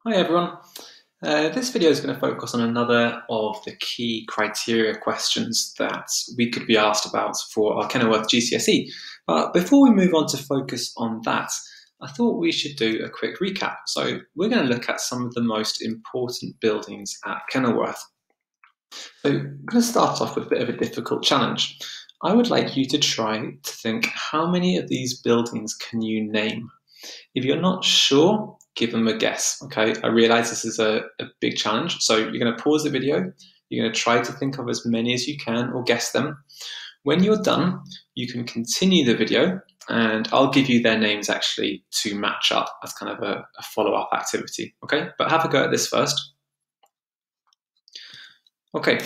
Hi everyone. This video is going to focus on another of the key criteria questions that we could be asked about for our Kenilworth GCSE. But before we move on to focus on that, I thought we should do a quick recap. So we're going to look at some of the most important buildings at Kenilworth. So I'm going to start off with a bit of a difficult challenge. I would like you to try to think, how many of these buildings can you name? If you're not sure, give them a guess, okay? I realize this is a big challenge, so you're going to pause the video, you're going to try to think of as many as you can or guess them. When you're done, you can continue the video and I'll give you their names actually to match up as kind of a follow-up activity, okay? But have a go at this first. Okay,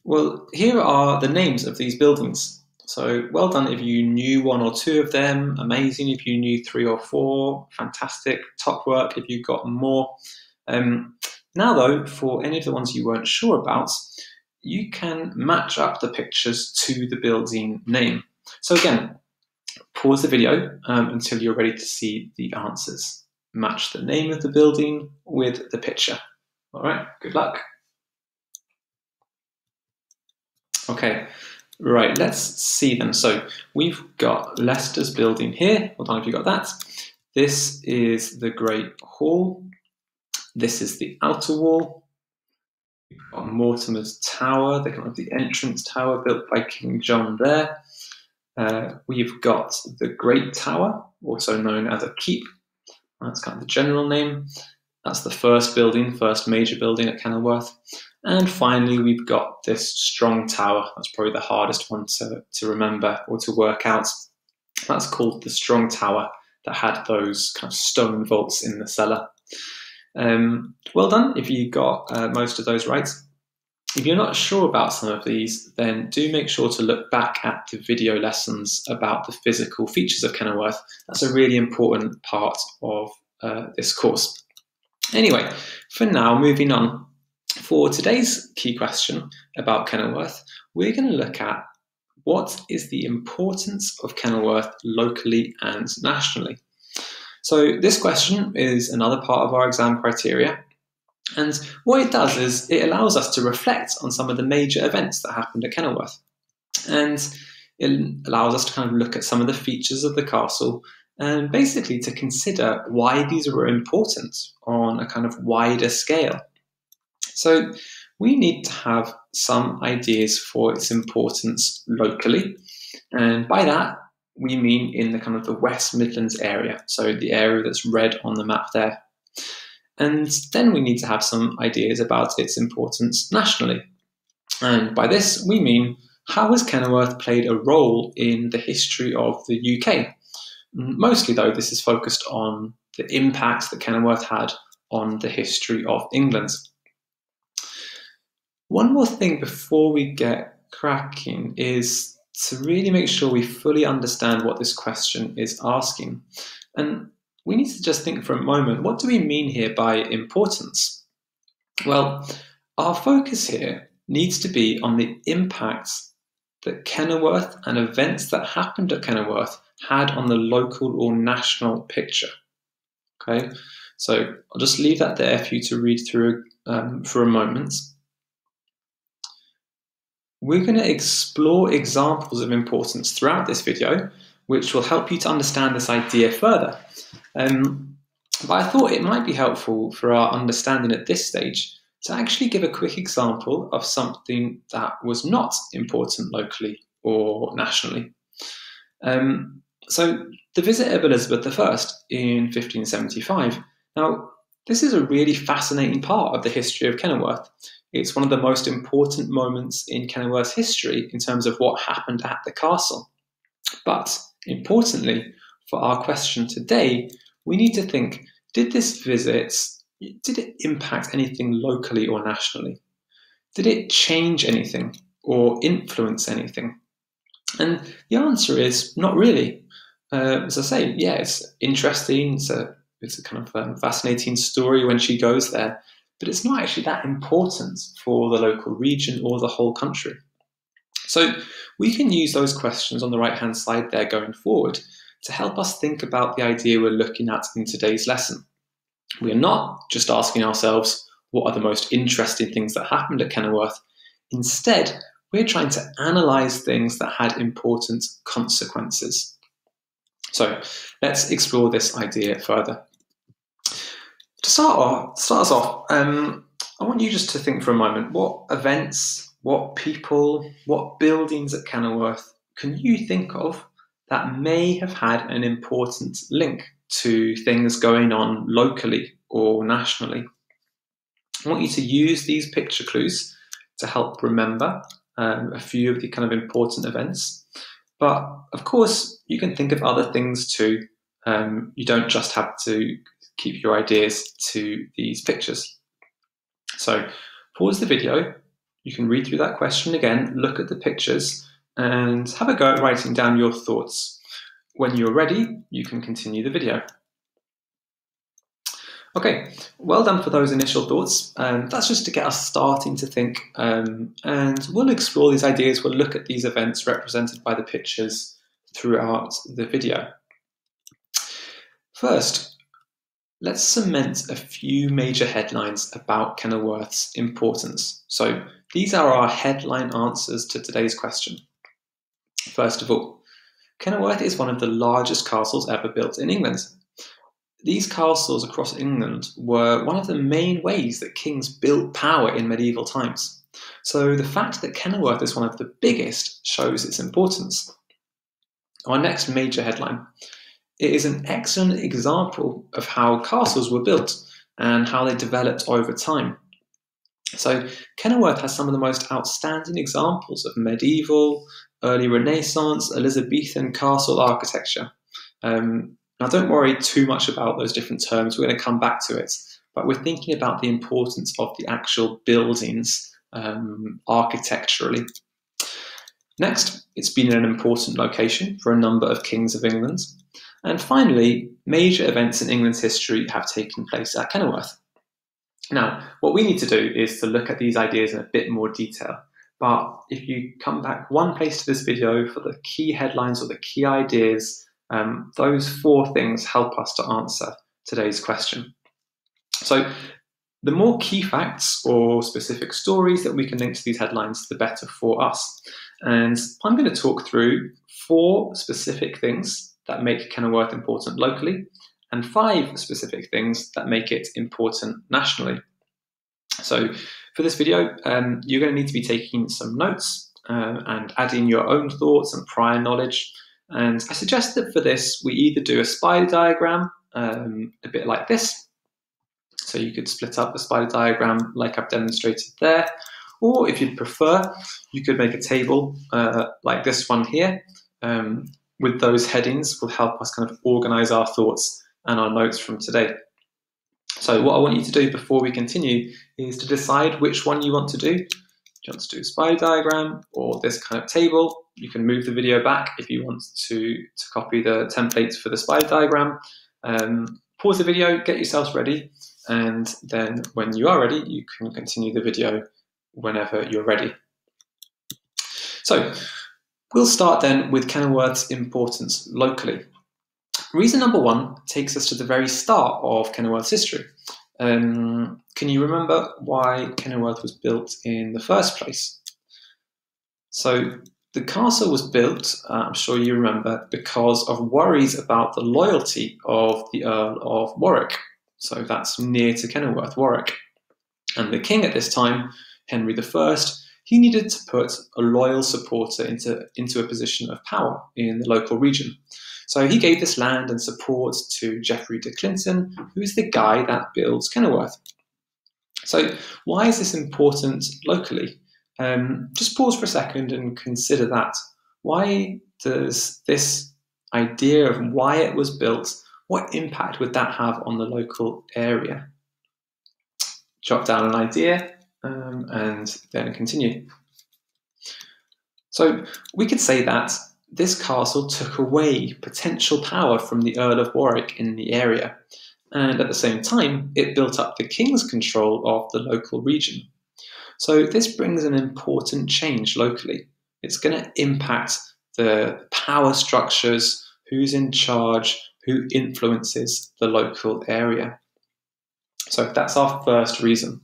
well, here are the names of these buildings. So well done if you knew one or two of them, amazing if you knew three or four, fantastic, top work if you got more. Now though, for any of the ones you weren't sure about, you can match up the pictures to the building name. So again, pause the video until you're ready to see the answers. Match the name of the building with the picture. All right, good luck. Okay. Right, let's see them. So we've got Leicester's building here. Hold on if you got that. This is the Great Hall. This is the outer wall. We've got Mortimer's Tower, the kind of the entrance tower built by King John there. We've got the Great Tower, also known as a keep. That's kind of the general name. That's the first building, first major building at Kenilworth. And finally, we've got this strong tower. That's probably the hardest one to remember or to work out. That's called the strong tower that had those kind of stone vaults in the cellar. Well done if you got most of those right. If you're not sure about some of these, then do make sure to look back at the video lessons about the physical features of Kenilworth. That's a really important part of this course. Anyway, for now, moving on. For today's key question about Kenilworth, we're going to look at what is the importance of Kenilworth locally and nationally. So this question is another part of our exam criteria. And what it does is it allows us to reflect on some of the major events that happened at Kenilworth. And it allows us to kind of look at some of the features of the castle and basically to consider why these were important on a kind of wider scale. So we need to have some ideas for its importance locally. And by that, we mean in the kind of the West Midlands area. So the area that's red on the map there. And then we need to have some ideas about its importance nationally. And by this, we mean, how has Kenilworth played a role in the history of the UK? Mostly though, this is focused on the impact that Kenilworth had on the history of England. One more thing before we get cracking is to really make sure we fully understand what this question is asking. And we need to just think for a moment, what do we mean here by importance? Well, our focus here needs to be on the impacts that Kenilworth and events that happened at Kenilworth had on the local or national picture. Okay, so I'll just leave that there for you to read through for a moment. We're going to explore examples of importance throughout this video, which will help you to understand this idea further. But I thought it might be helpful for our understanding at this stage to actually give a quick example of something that was not important locally or nationally. So the visit of Elizabeth I in 1575. Now, this is a really fascinating part of the history of Kenilworth. It's one of the most important moments in Kenilworth's history in terms of what happened at the castle. But importantly, for our question today, we need to think, did this visit, did it impact anything locally or nationally? Did it change anything or influence anything? And the answer is not really. As I say, yeah, it's interesting. It's a kind of fascinating story when she goes there, but it's not actually that important for the local region or the whole country. So we can use those questions on the right-hand side there going forward to help us think about the idea we're looking at in today's lesson. We are not just asking ourselves, what are the most interesting things that happened at Kenilworth? Instead, we're trying to analyse things that had important consequences. So let's explore this idea further. To start us off, I want you just to think for a moment, what events, what people, what buildings at Kenilworth can you think of that may have had an important link to things going on locally or nationally? I want you to use these picture clues to help remember a few of the kind of important events. But of course, you can think of other things too. You don't just have to keep your ideas to these pictures. So pause the video. You can read through that question again, look at the pictures, and have a go at writing down your thoughts. When you're ready, you can continue the video. Okay, well done for those initial thoughts. That's just to get us starting to think, and we'll explore these ideas. We'll look at these events represented by the pictures throughout the video. First, let's cement a few major headlines about Kenilworth's importance. So these are our headline answers to today's question. First of all, Kenilworth is one of the largest castles ever built in England. These castles across England were one of the main ways that kings built power in medieval times. So the fact that Kenilworth is one of the biggest shows its importance. Our next major headline. It is an excellent example of how castles were built and how they developed over time. So Kenilworth has some of the most outstanding examples of medieval, early Renaissance, Elizabethan castle architecture. Now don't worry too much about those different terms, we're going to come back to it, but we're thinking about the importance of the actual buildings architecturally. Next, it's been an important location for a number of kings of England. And finally, major events in England's history have taken place at Kenilworth. Now, what we need to do is to look at these ideas in a bit more detail. But if you come back one place to this video for the key headlines or the key ideas, those four things help us to answer today's question. So the more key facts or specific stories that we can link to these headlines, the better for us. And I'm going to talk through 4 specific things that make Kenilworth important locally, and 5 specific things that make it important nationally. So for this video, you're going to need to be taking some notes and adding your own thoughts and prior knowledge. And I suggest that for this, we either do a spider diagram, a bit like this. So you could split up the spider diagram like I've demonstrated there. Or if you'd prefer, you could make a table like this one here. With those headings will help us kind of organize our thoughts and our notes from today. So what I want you to do before we continue is to decide which one you want to do. Do you want to do a spider diagram or this kind of table? You can move the video back if you want to copy the templates for the spider diagram. Pause the video, get yourselves ready, and then when you are ready, you can continue the video whenever you're ready. So we'll start then with Kenilworth's importance locally. Reason number 1 takes us to the very start of Kenilworth's history. Can you remember why Kenilworth was built in the first place? So the castle was built, I'm sure you remember, because of worries about the loyalty of the Earl of Warwick. So that's near to Kenilworth, Warwick. And the king at this time, Henry I, he needed to put a loyal supporter into a position of power in the local region. So he gave this land and support to Geoffrey de Clinton, who is the guy that builds Kenilworth. So why is this important locally? Just pause for a second and consider that. Why does this idea of why it was built, what impact would that have on the local area? Jot down an idea and then continue. So we could say that this castle took away potential power from the Earl of Warwick in the area, and at the same time, it built up the king's control of the local region. So this brings an important change locally. It's going to impact the power structures, who's in charge, who influences the local area. So that's our first reason.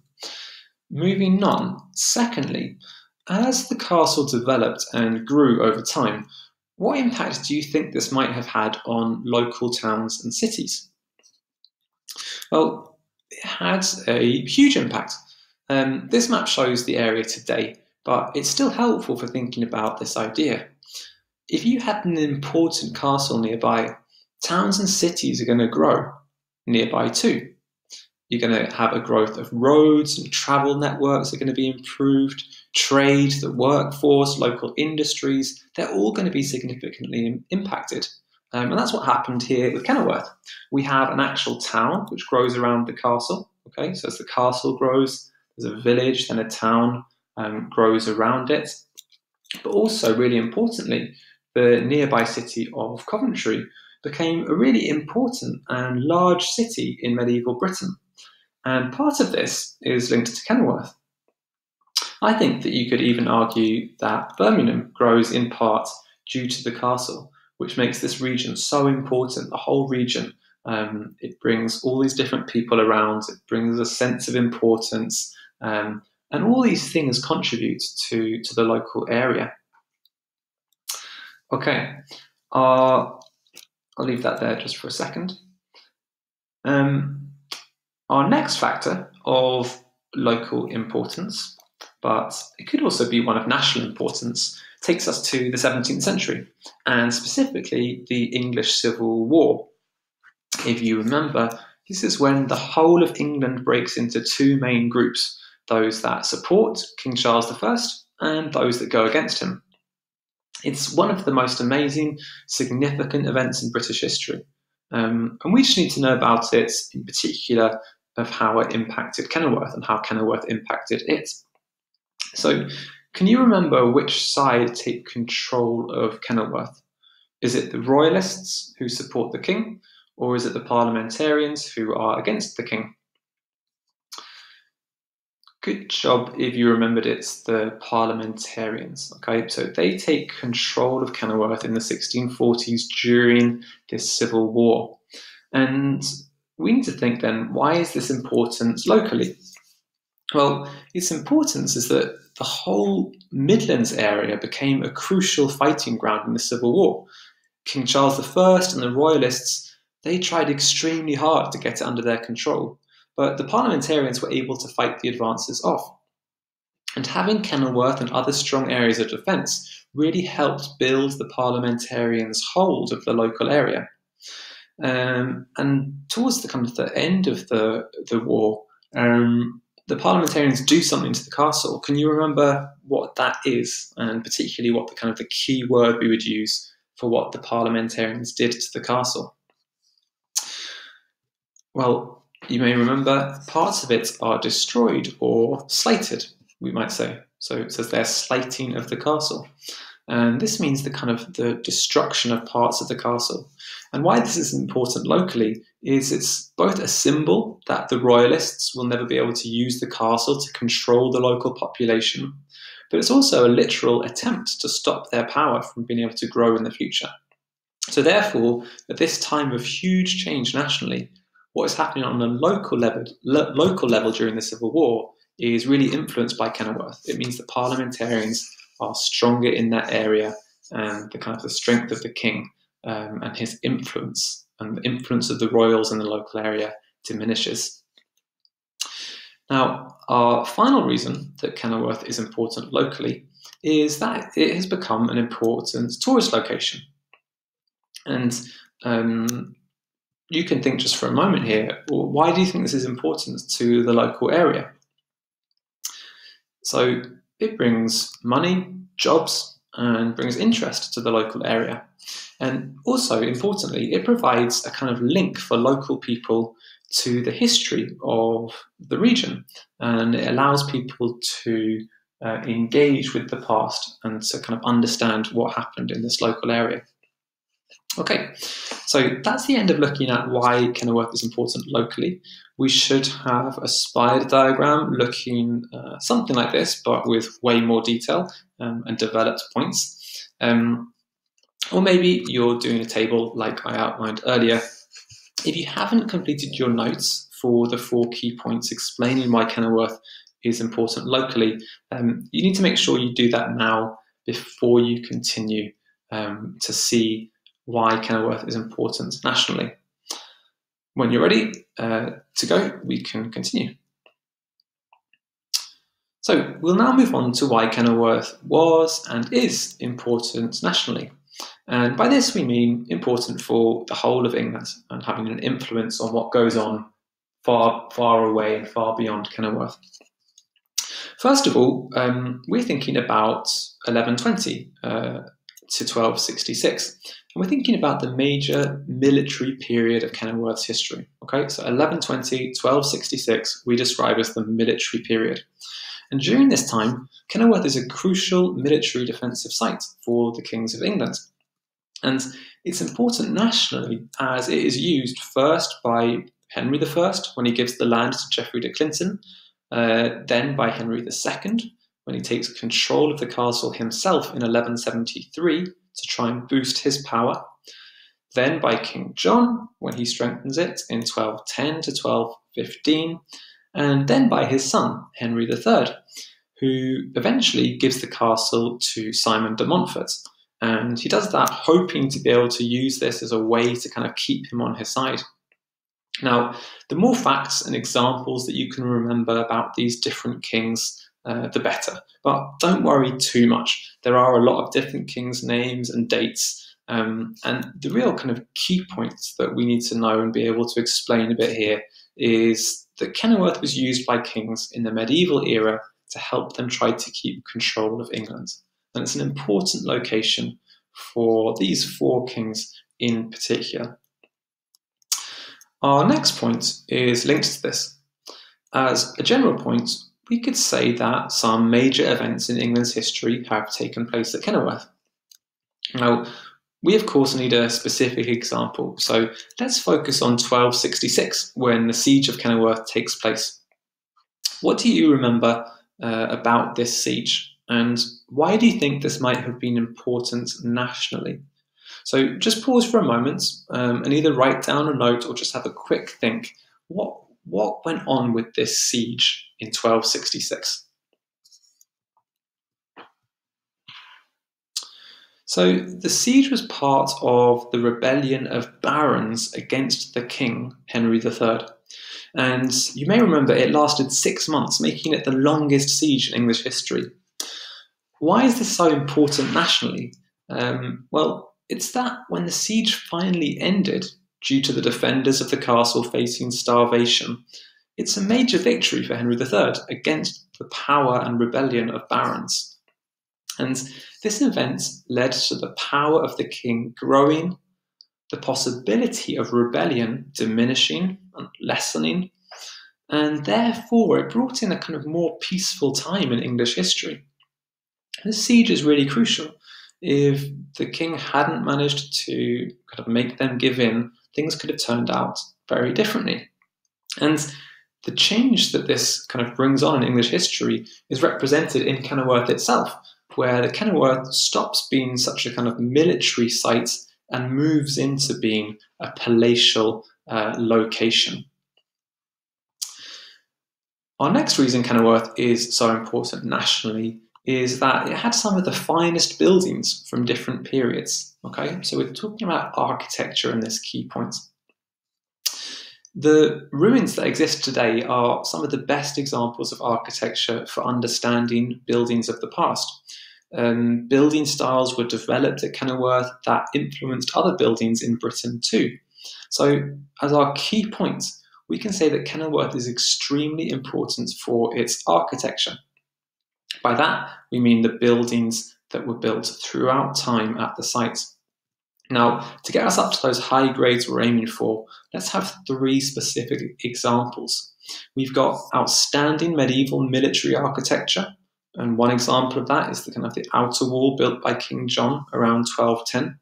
Moving on, secondly, as the castle developed and grew over time, what impact do you think this might have had on local towns and cities? Well, it had a huge impact. This map shows the area today, but it's still helpful for thinking about this idea. If you had an important castle nearby, towns and cities are going to grow nearby too. You're going to have a growth of roads and travel networks are going to be improved, trade, the workforce, local industries, they're all going to be significantly impacted. And that's what happened here with Kenilworth. We have an actual town which grows around the castle. Okay, so as the castle grows, there's a village, then a town grows around it. But also, really importantly, the nearby city of Coventry became a really important and large city in medieval Britain. And part of this is linked to Kenilworth. I think that you could even argue that Birmingham grows in part due to the castle, which makes this region so important, the whole region. It brings all these different people around, it brings a sense of importance, and all these things contribute to the local area. Okay, I'll leave that there just for a second. Our next factor of local importance, but it could also be one of national importance, takes us to the 17th century, and specifically the English Civil War. If you remember, this is when the whole of England breaks into two main groups, those that support King Charles I and those that go against him. It's one of the most amazing, significant events in British history. And we just need to know about it, in particular, of how it impacted Kenilworth and how Kenilworth impacted it. So, can you remember which side take control of Kenilworth? Is it the royalists who support the king, or is it the parliamentarians who are against the king? Good job if you remembered it's the parliamentarians. Okay, so they take control of Kenilworth in the 1640s during this civil war. And we need to think then, why is this important locally? Well, its importance is that the whole Midlands area became a crucial fighting ground in the Civil War. King Charles I and the Royalists, they tried extremely hard to get it under their control, but the parliamentarians were able to fight the advances off. And having Kenilworth and other strong areas of defence really helped build the parliamentarians' hold of the local area. And towards the kind of the end of the war, the parliamentarians do something to the castle. Can you remember what that is, and particularly what the kind of the key word we would use for what the parliamentarians did to the castle? Well, you may remember parts of it are destroyed or slated, we might say. So it says they're slating of the castle. And this means the kind of the destruction of parts of the castle. And why this is important locally is it's both a symbol that the royalists will never be able to use the castle to control the local population, but it's also a literal attempt to stop their power from being able to grow in the future. So therefore, at this time of huge change nationally, what is happening on a local level during the Civil War is really influenced by Kenilworth. It means the parliamentarians are stronger in that area, and the kind of the strength of the king and his influence and the influence of the royals in the local area diminishes. Now, our final reason that Kenilworth is important locally is that it has become an important tourist location. And you can think just for a moment here, well, why do you think this is important to the local area? So it brings money, jobs, and brings interest to the local area. And also, importantly, it provides a kind of link for local people to the history of the region. And it allows people to engage with the past and to kind of understand what happened in this local area. Okay, so that's the end of looking at why Kenilworth is important locally. We should have a spider diagram looking something like this, but with way more detail and developed points. Or maybe you're doing a table like I outlined earlier. If you haven't completed your notes for the 4 key points explaining why Kenilworth is important locally, you need to make sure you do that now before you continue to see why Kenilworth is important nationally. When you're ready to go, we can continue. So we'll now move on to why Kenilworth was and is important nationally. And by this we mean important for the whole of England and having an influence on what goes on far, far away and far beyond Kenilworth. First of all, we're thinking about 1120 to 1266. And we're thinking about the major military period of Kenilworth's history. Okay, so 1120, 1266, we describe as the military period. And during this time, Kenilworth is a crucial military defensive site for the kings of England. And it's important nationally as it is used first by Henry I when he gives the land to Geoffrey de Clinton, then by Henry II when he takes control of the castle himself in 1173 to try and boost his power, then by King John when he strengthens it in 1210 to 1215, and then by his son, Henry III, who eventually gives the castle to Simon de Montfort. And he does that hoping to be able to use this as a way to kind of keep him on his side. Now, the more facts and examples that you can remember about these different kings, the better. But don't worry too much. There are a lot of different kings' names and dates. And the real kind of key points that we need to know and be able to explain a bit here is that Kenilworth was used by kings in the medieval era to help them try to keep control of England. And it's an important location for these 4 kings in particular. Our next point is linked to this. As a general point, we could say that some major events in England's history have taken place at Kenilworth. Now, we of course need a specific example, so let's focus on 1266, when the siege of Kenilworth takes place. What do you remember about this siege? And why do you think this might have been important nationally? So just pause for a moment and either write down a note or just have a quick think. What went on with this siege in 1266? So the siege was part of the rebellion of barons against the king, Henry III. And you may remember it lasted 6 months, making it the longest siege in English history. Why is this so important nationally? Well, it's that when the siege finally ended, due to the defenders of the castle facing starvation, it's a major victory for Henry III against the power and rebellion of barons. And this event led to the power of the king growing, the possibility of rebellion diminishing and lessening, and therefore it brought in a kind of more peaceful time in English history. This siege is really crucial. If the king hadn't managed to kind of make them give in, things could have turned out very differently. And the change that this kind of brings on in English history is represented in Kenilworth itself, where the Kenilworth stops being such a kind of military site and moves into being a palatial location. Our next reason Kenilworth is so important nationally is that it had some of the finest buildings from different periods. Okay, so we're talking about architecture in this key point. The ruins that exist today are some of the best examples of architecture for understanding buildings of the past. Building styles were developed at Kenilworth that influenced other buildings in Britain too. So as our key point, we can say that Kenilworth is extremely important for its architecture. By that, we mean the buildings that were built throughout time at the site. Now, to get us up to those high grades we're aiming for, let's have 3 specific examples. We've got outstanding medieval military architecture, and one example of that is the kind of the outer wall built by King John around 1210.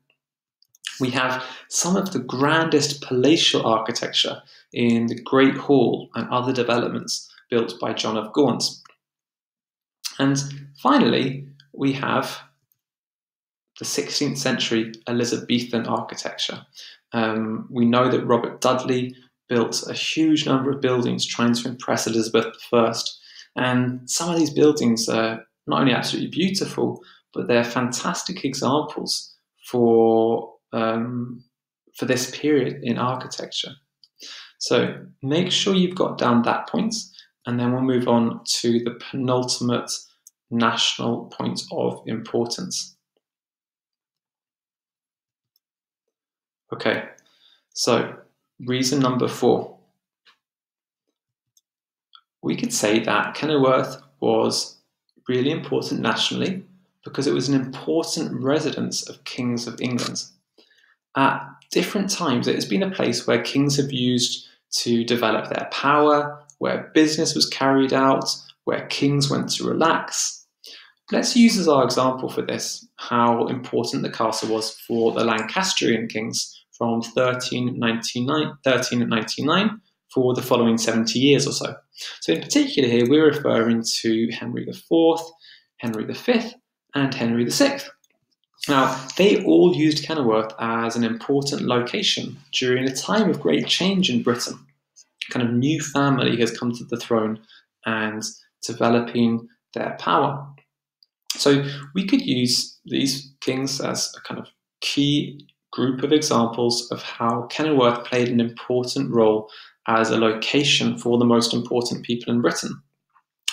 We have some of the grandest palatial architecture in the Great Hall and other developments built by John of Gaunt. And finally, we have the 16th century Elizabethan architecture. We know that Robert Dudley built a huge number of buildings trying to impress Elizabeth I. And some of these buildings are not only absolutely beautiful, but they're fantastic examples for this period in architecture. So make sure you've got down that point, and then we'll move on to the penultimate national point of importance. Okay, so reason number 4. We could say that Kenilworth was really important nationally because it was an important residence of kings of England. At different times, it has been a place where kings have used to develop their power, where business was carried out, where kings went to relax. Let's use as our example for this how important the castle was for the Lancastrian kings from 1399 for the following 70 years or so. So in particular here, we're referring to Henry IV, Henry V, and Henry VI. Now, they all used Kenilworth as an important location during a time of great change in Britain. A kind of new family has come to the throne and developing their power. So we could use these kings as a kind of key group of examples of how Kenilworth played an important role as a location for the most important people in Britain.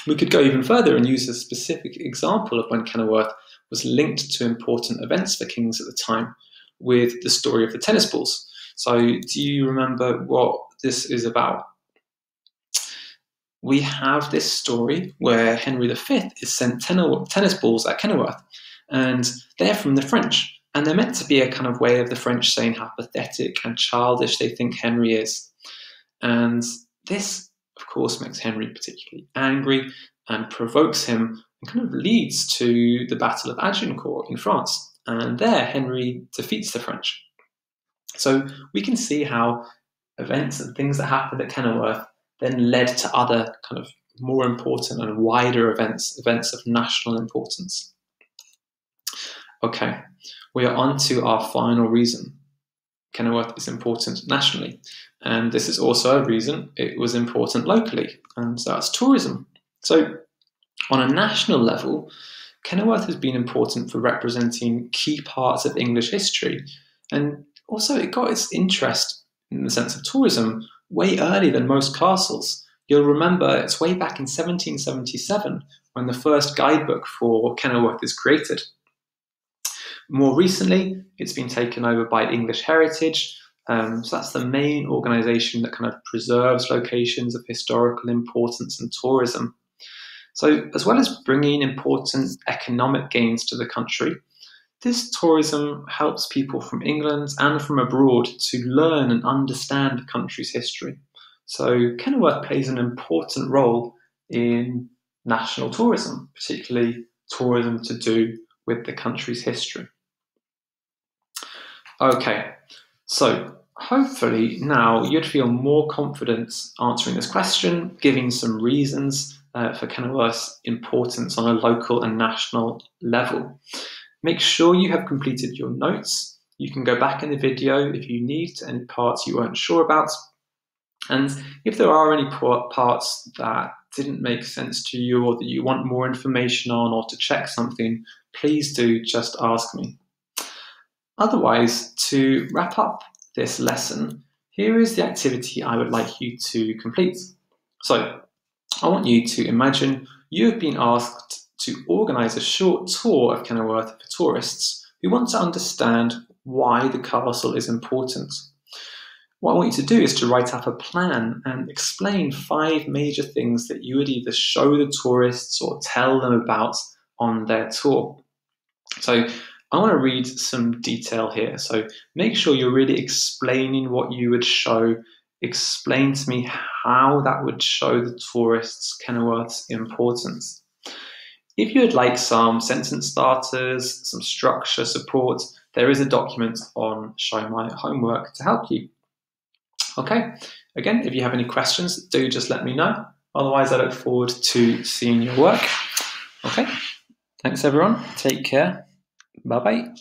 We could go even further and use a specific example of when Kenilworth was linked to important events for kings at the time with the story of the tennis balls. So do you remember what this is about? We have this story where Henry V is sent tennis balls at Kenilworth, and they're from the French. And they're meant to be a kind of way of the French saying how pathetic and childish they think Henry is. And this, of course, makes Henry particularly angry and provokes him and kind of leads to the Battle of Agincourt in France. And there, Henry defeats the French. So we can see how events and things that happened at Kenilworth then led to other kind of more important and wider events of national importance. Okay, we are on to our final reason. Kenilworth is important nationally, and this is also a reason it was important locally, and that's tourism. So on a national level, Kenilworth has been important for representing key parts of English history, and also it got its interest in the sense of tourism way earlier than most castles. You'll remember it's way back in 1777 when the first guidebook for Kenilworth is created. More recently, it's been taken over by English Heritage, so that's the main organisation that kind of preserves locations of historical importance and tourism. So as well as bringing important economic gains to the country, this tourism helps people from England and from abroad to learn and understand the country's history. So Kenilworth plays an important role in national tourism, particularly tourism to do with the country's history. Okay, so hopefully now you'd feel more confident answering this question, giving some reasons for Kenilworth's importance on a local and national level. Make sure you have completed your notes. You can go back in the video if you need to any parts you weren't sure about. And if there are any parts that didn't make sense to you or that you want more information on or to check something, please do just ask me. Otherwise, to wrap up this lesson, here is the activity I would like you to complete. So, I want you to imagine you have been asked to organise a short tour of Kenilworth for tourists who want to understand why the castle is important. What I want you to do is to write up a plan and explain 5 major things that you would either show the tourists or tell them about on their tour. So I want to read some detail here. So make sure you're really explaining what you would show. Explain to me how that would show the tourists Kenilworth's importance. If you would like some sentence starters, some structure support, there is a document on Show My Homework to help you. Okay, again, if you have any questions, do just let me know. Otherwise, I look forward to seeing your work. Okay, thanks everyone. Take care. Bye-bye.